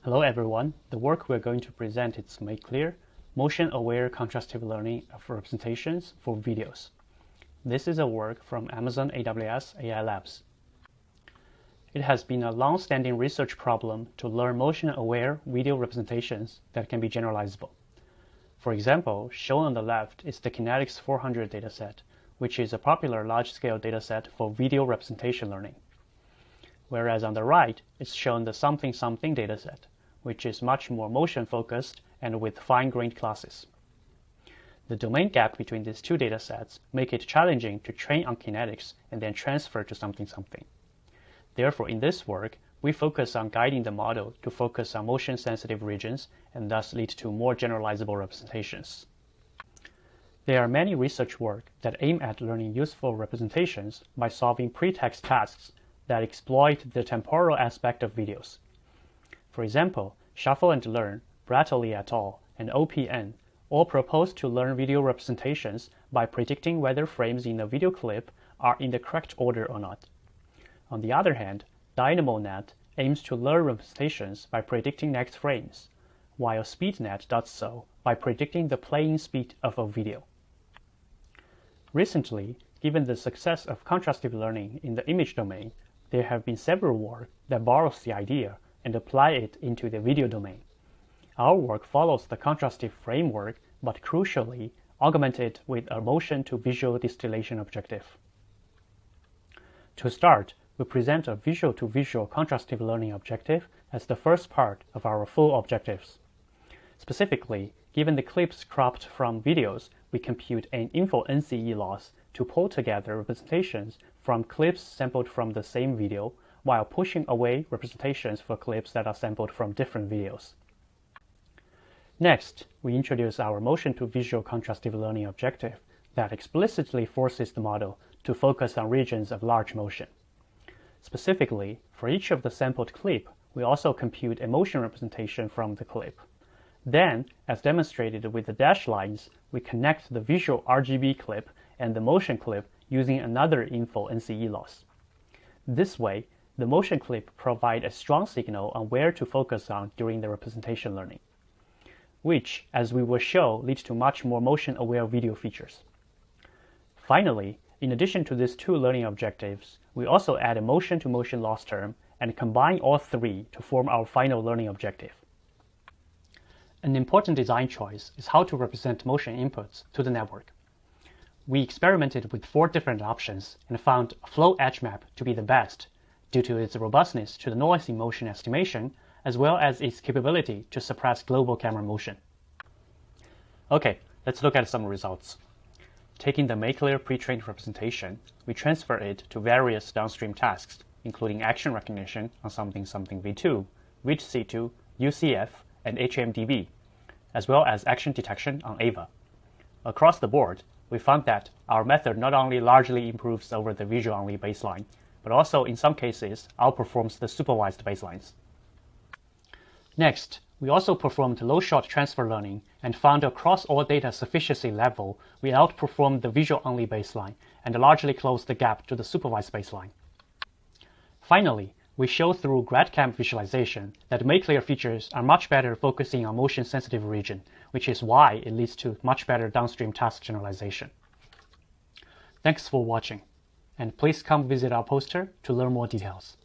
Hello everyone, the work we're going to present is MaCLR, Motion-Aware Contrastive Learning of Representations for Videos. This is a work from Amazon AWS AI Labs. It has been a long-standing research problem to learn motion-aware video representations that can be generalizable. For example, shown on the left is the Kinetics 400 dataset, which is a popular large-scale dataset for video representation learning. Whereas on the right is shown the something dataset, which is much more motion-focused and with fine-grained classes. The domain gap between these two datasets make it challenging to train on kinetics and then transfer to something. Therefore, in this work, we focus on guiding the model to focus on motion-sensitive regions and thus lead to more generalizable representations. There are many research work that aim at learning useful representations by solving pretext tasks that exploit the temporal aspect of videos. For example, Shuffle and Learn, Brattley et al., and OPN all propose to learn video representations by predicting whether frames in a video clip are in the correct order or not. On the other hand, DynamoNet aims to learn representations by predicting next frames, while SpeedNet does so by predicting the playing speed of a video. Recently, given the success of contrastive learning in the image domain, there have been several work that borrows the idea and apply it into the video domain. Our work follows the contrastive framework, but crucially, augment it with a motion-to-visual distillation objective. To start, we present a visual-to-visual contrastive learning objective as the first part of our full objectives. Specifically, given the clips cropped from videos, we compute an info NCE loss to pull together representations from clips sampled from the same video, while pushing away representations for clips that are sampled from different videos. Next, we introduce our motion-to-visual contrastive learning objective that explicitly forces the model to focus on regions of large motion. Specifically, for each of the sampled clip, we also compute a motion representation from the clip. Then, as demonstrated with the dashed lines, we connect the visual RGB clip and the motion clip using another info NCE loss. This way, the motion clip provides a strong signal on where to focus on during the representation learning, which, as we will show, leads to much more motion-aware video features. Finally, in addition to these two learning objectives, we also add a motion-to-motion loss term and combine all three to form our final learning objective. An important design choice is how to represent motion inputs to the network. We experimented with 4 different options and found flow edge map to be the best due to its robustness to the noise in motion estimation, as well as its capability to suppress global camera motion. Okay, let's look at some results. Taking the MaCLR pre-trained representation, we transfer it to various downstream tasks, including action recognition on something v2, reach C2, UCF, and HMDB, as well as action detection on AVA. Across the board, we found that our method not only largely improves over the visual-only baseline, but also in some cases outperforms the supervised baselines. Next, we also performed low-shot transfer learning and found across all data sufficiency level, we outperformed the visual-only baseline and largely closed the gap to the supervised baseline. Finally, we show through GradCam visualization that MaCLR features are much better focusing on motion-sensitive region, which is why it leads to much better downstream task generalization. Thanks for watching, and please come visit our poster to learn more details.